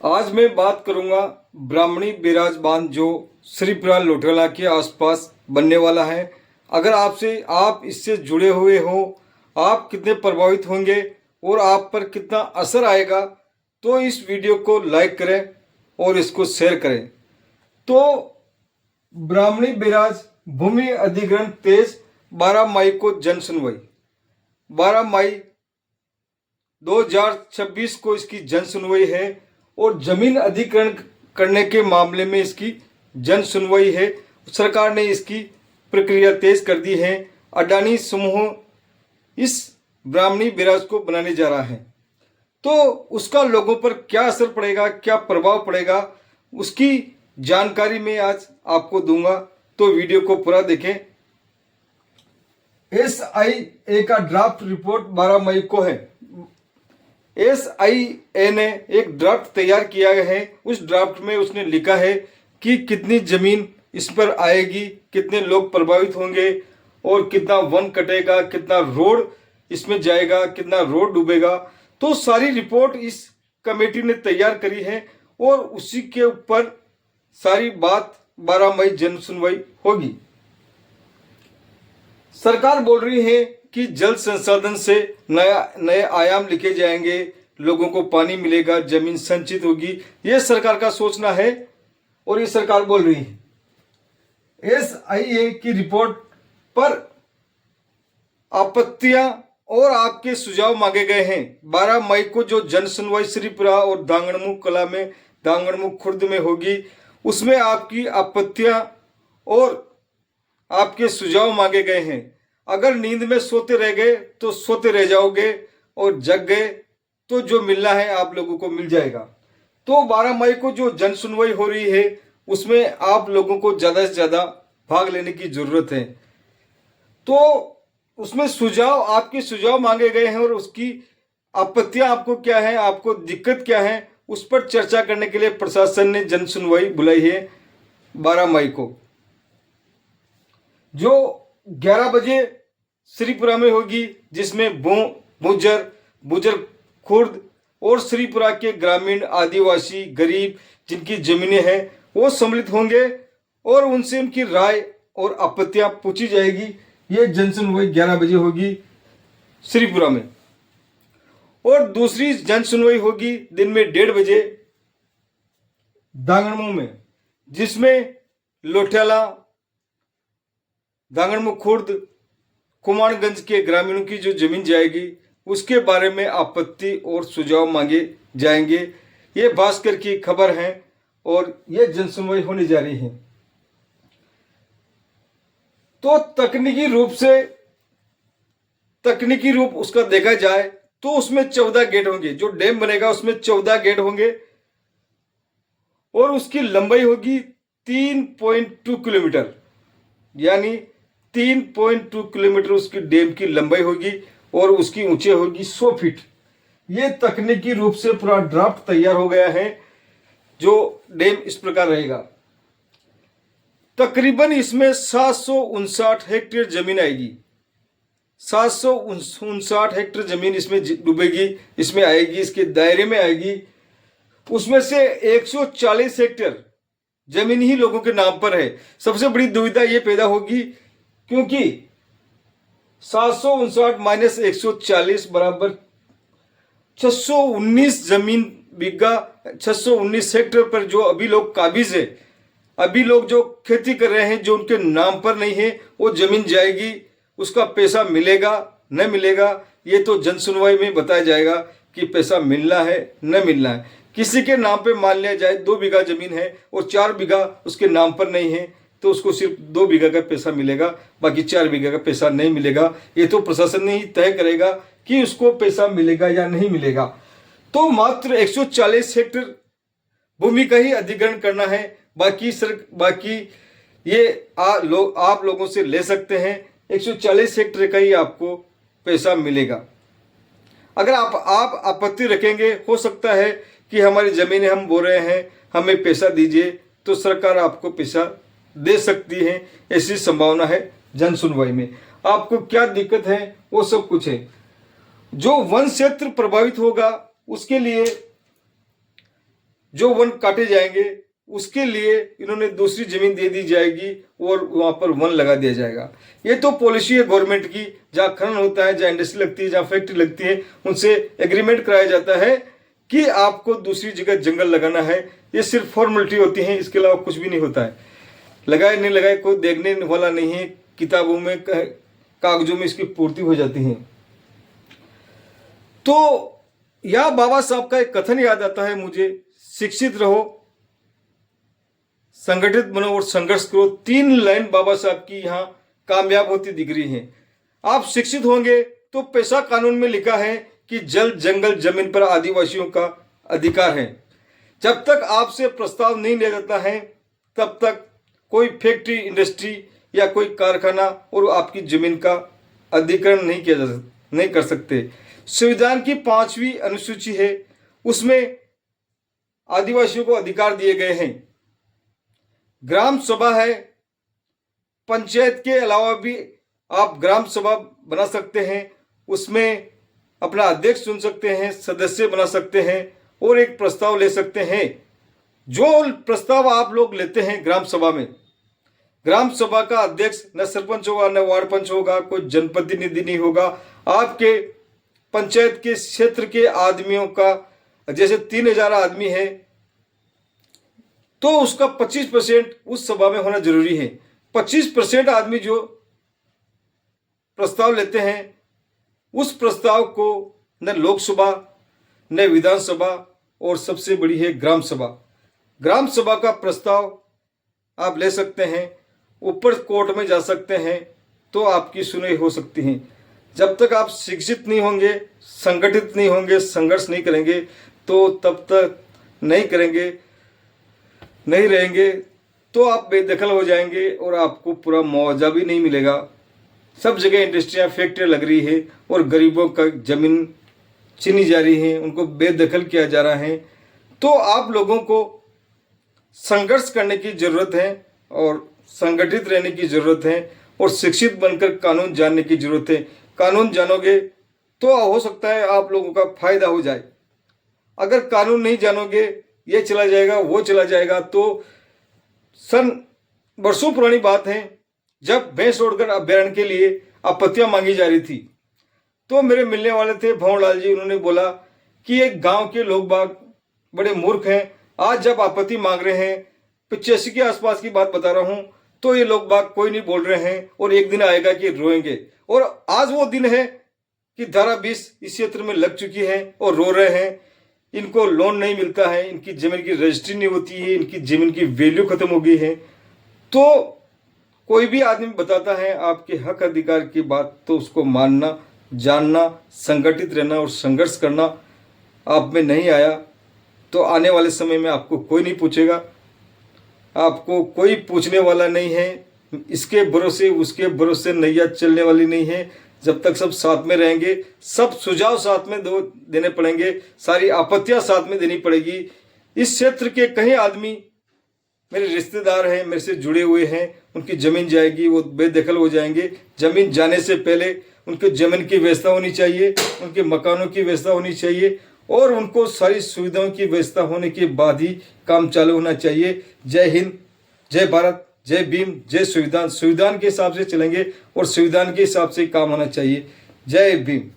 आज मैं बात करूंगा ब्राह्मणी बैराज बांध जो श्रीपुरा लोठेला के आसपास बनने वाला है। अगर आप इससे जुड़े हुए हो, आप कितने प्रभावित होंगे और आप पर कितना असर आएगा, तो इस वीडियो को लाइक करें और इसको शेयर करें। तो ब्राह्मणी बैराज भूमि अधिग्रहण तेज, 12 मई को जन सुनवाई। 12 मई 2026 को इसकी जन सुनवाई है और जमीन अधिग्रहण करने के मामले में इसकी जन सुनवाई है। सरकार ने इसकी प्रक्रिया तेज कर दी है। अडानी समूह इस ब्राह्मणी बैराज को बनाने जा रहा है, तो उसका लोगों पर क्या असर पड़ेगा, क्या प्रभाव पड़ेगा, उसकी जानकारी मैं आज आपको दूंगा। तो वीडियो को पूरा देखें। SIA का ड्राफ्ट रिपोर्ट 12 मई को है। SIA ने एक ड्राफ्ट तैयार किया है। उस ड्राफ्ट में उसने लिखा है कि कितनी जमीन इस पर आएगी, कितने लोग प्रभावित होंगे और कितना वन कटेगा, कितना रोड इसमें जाएगा, कितना रोड डूबेगा। तो सारी रिपोर्ट इस कमेटी ने तैयार करी है और उसी के ऊपर सारी बात 12 मई जन सुनवाई होगी। सरकार बोल रही है कि जल संसाधन से नए आयाम लिखे जाएंगे, लोगों को पानी मिलेगा, जमीन संचित होगी। यह सरकार का सोचना है और ये सरकार बोल रही है। SIA की रिपोर्ट पर आपत्तियां और आपके सुझाव मांगे गए हैं। 12 मई को जो जन सुनवाई श्रीपुरा और दांगड़मुख खुर्द में होगी, उसमें आपकी आपत्तियां और आपके सुझाव मांगे गए हैं। अगर नींद में सोते रह गए तो सोते रह जाओगे और जग गए तो जो मिलना है आप लोगों को मिल जाएगा। तो 12 मई को जो जन सुनवाई हो रही है उसमें आप लोगों को ज्यादा से ज्यादा भाग लेने की जरूरत है। तो उसमें आपके सुझाव मांगे गए हैं और उसकी आपत्तियां आपको क्या है, आपको दिक्कत क्या है, उस पर चर्चा करने के लिए प्रशासन ने जन सुनवाई बुलाई है 12 मई को, जो 11 बजे श्रीपुरा में होगी, जिसमें बुजर खुर्द और श्रीपुरा के ग्रामीण आदिवासी गरीब जिनकी जमीनें हैं वो सम्मिलित होंगे और उनसे उनकी राय और आपत्तियां पूछी जाएगी। ये जन सुनवाई 11 बजे होगी श्रीपुरा में। और दूसरी जन सुनवाई होगी दिन में 1:30 बजे दांगड़मुख में, जिसमें लोठेला, दांगड़मुख खुर्द, कुमारगंज के ग्रामीणों की जो जमीन जाएगी उसके बारे में आपत्ति और सुझाव मांगे जाएंगे। ये भास्कर की खबर है और ये जन सुनवाई होने जा रही है। तो तकनीकी रूप उसका देखा जाए तो उसमें 14 गेट होंगे। जो डैम बनेगा उसमें 14 गेट होंगे और उसकी लंबाई होगी 3.2 किलोमीटर, यानी 3.2 किलोमीटर उसकी डैम की लंबाई होगी और उसकी ऊंचाई होगी 100 फीट। ये तकनीकी रूप से पूरा ड्राफ्ट तैयार हो गया है। जो डैम इस प्रकार रहेगा, तकरीबन इसमें 759 हेक्टेयर जमीन आएगी। 759 हेक्टेयर जमीन इसमें डूबेगी, इसमें आएगी, इसके दायरे में आएगी। उसमें से 140 हेक्टेयर जमीन ही लोगों के नाम पर है। सबसे बड़ी दुविधा यह पैदा होगी क्योंकि 759 माइनस 140 बराबर 619 जमीन बिघा, 619 हेक्टेयर पर जो अभी लोग काबिज है, अभी लोग जो खेती कर रहे हैं, जो उनके नाम पर नहीं है, वो जमीन जाएगी। उसका पैसा मिलेगा न मिलेगा ये तो जन सुनवाई में बताया जाएगा कि पैसा मिलना है न मिलना है। किसी के नाम पे मान लिया जाए 2 बीघा जमीन है और 4 बीघा उसके नाम पर नहीं है, तो उसको सिर्फ 2 बीघा का पैसा मिलेगा, बाकी 4 बीघा का पैसा नहीं मिलेगा। ये तो प्रशासन ने ही तय करेगा कि उसको पैसा मिलेगा या नहीं मिलेगा। तो मात्र 140 हेक्टेयर भूमि का ही अधिग्रहण करना है। बाकी ये आप लोगों से ले सकते हैं। 140 हेक्टेयर का ही आपको पैसा मिलेगा। अगर आप आपत्ति रखेंगे, हो सकता है कि हमारी जमीनें हम बो रहे हैं, हमें पैसा दीजिए, तो सरकार आपको पैसा दे सकती है। ऐसी संभावना है जन सुनवाई में। आपको क्या दिक्कत है वो सब कुछ है। जो वन क्षेत्र प्रभावित होगा उसके लिए जो वन काटे जाएंगे उसके लिए इन्होंने दूसरी जमीन दे दी जाएगी और वहां पर वन लगा दिया जाएगा। ये तो पॉलिसी है गवर्नमेंट की, जहाँ खनन होता है, जहाँ इंडस्ट्री लगती है, जहाँ फैक्ट्री लगती है, उनसे एग्रीमेंट कराया जाता है कि आपको दूसरी जगह जंगल लगाना है। ये सिर्फ फॉर्मेलिटी होती है, इसके अलावा कुछ भी नहीं होता है। लगाए नहीं लगाए कोई देखने वाला नहीं है, किताबों में कागजों में इसकी पूर्ति हो जाती है। तो यह बाबा साहब का एक कथन याद आता है मुझे, शिक्षित रहो, संगठित बनो और संघर्ष करो। 3 लाइन बाबा साहब की यहाँ कामयाब होती दिख रही है। आप शिक्षित होंगे तो पेशा कानून में लिखा है कि जल जंगल जमीन पर आदिवासियों का अधिकार है। जब तक आपसे प्रस्ताव नहीं लिया जाता है तब तक कोई फैक्ट्री, इंडस्ट्री या कोई कारखाना और आपकी जमीन का अधिग्रहण नहीं कर सकते। संविधान की 5वीं अनुसूची है, उसमें आदिवासियों को अधिकार दिए गए हैं। ग्राम सभा है, पंचायत के अलावा भी आप ग्राम सभा बना सकते हैं, उसमें अपना अध्यक्ष चुन सकते हैं, सदस्य बना सकते हैं और एक प्रस्ताव ले सकते हैं। जो प्रस्ताव आप लोग लेते हैं ग्राम सभा में, ग्राम सभा का अध्यक्ष न सरपंच होगा, न वार्ड पंच होगा, कोई जनप्रतिनिधि नहीं होगा। आपके पंचायत के क्षेत्र के आदमियों का, जैसे 3000 आदमी है तो उसका 25% उस सभा में होना जरूरी है। 25% आदमी जो प्रस्ताव लेते हैं उस प्रस्ताव को न लोकसभा, न विधानसभा और सबसे बड़ी है ग्राम सभा। ग्राम सभा का प्रस्ताव आप ले सकते हैं, ऊपर कोर्ट में जा सकते हैं तो आपकी सुनवाई हो सकती है। जब तक आप शिक्षित नहीं होंगे, संगठित नहीं होंगे, संघर्ष नहीं करेंगे तो तब तक नहीं रहेंगे तो आप बेदखल हो जाएंगे और आपको पूरा मुआवजा भी नहीं मिलेगा। सब जगह इंडस्ट्रियाँ, फैक्ट्रियाँ लग रही है और गरीबों का जमीन छीनी जा रही है, उनको बेदखल किया जा रहा है। तो आप लोगों को संघर्ष करने की ज़रूरत है और संगठित रहने की ज़रूरत है और शिक्षित बनकर कानून जानने की ज़रूरत है। कानून जानोगे तो हो सकता है आप लोगों का फायदा हो जाए। अगर कानून नहीं जानोगे, ये चला जाएगा, वो चला जाएगा। तो वर्षों पुरानी बात है, जब भैंसरोडगढ़ अभ्यारण्य के लिए आपत्तियां मांगी जा रही थी तो मेरे मिलने वाले थे भंवरलाल जी, उन्होंने बोला कि एक गांव के लोग बाग बड़े मूर्ख हैं। आज जब आपत्ति मांग रहे हैं, 85 के आसपास की बात बता रहा हूं, तो ये लोग बाग कोई नहीं बोल रहे हैं और एक दिन आएगा कि रोएंगे। और आज वो दिन है कि धारा 20 इस क्षेत्र में लग चुकी है और रो रहे हैं। इनको लोन नहीं मिलता है, इनकी जमीन की रजिस्ट्री नहीं होती है, इनकी जमीन की वैल्यू खत्म हो गई है। तो कोई भी आदमी बताता है आपके हक अधिकार की बात तो उसको मानना, जानना, संगठित रहना और संघर्ष करना आप में नहीं आया तो आने वाले समय में आपको कोई नहीं पूछेगा, आपको कोई पूछने वाला नहीं है। इसके भरोसे उसके भरोसे नैया चलने वाली नहीं है। जब तक सब साथ में रहेंगे, सब सुझाव साथ में देने पड़ेंगे, सारी आपत्तियां साथ में देनी पड़ेगी। इस क्षेत्र के कई आदमी मेरे रिश्तेदार हैं, मेरे से जुड़े हुए हैं, उनकी ज़मीन जाएगी, वो बेदखल हो जाएंगे। ज़मीन जाने से पहले उनके ज़मीन की व्यवस्था होनी चाहिए, उनके मकानों की व्यवस्था होनी चाहिए और उनको सारी सुविधाओं की व्यवस्था होने के बाद ही काम चालू होना चाहिए। जय हिंद, जय भारत, जय भीम, जय संविधान। संविधान के हिसाब से चलेंगे और संविधान के हिसाब से काम होना चाहिए। जय भीम।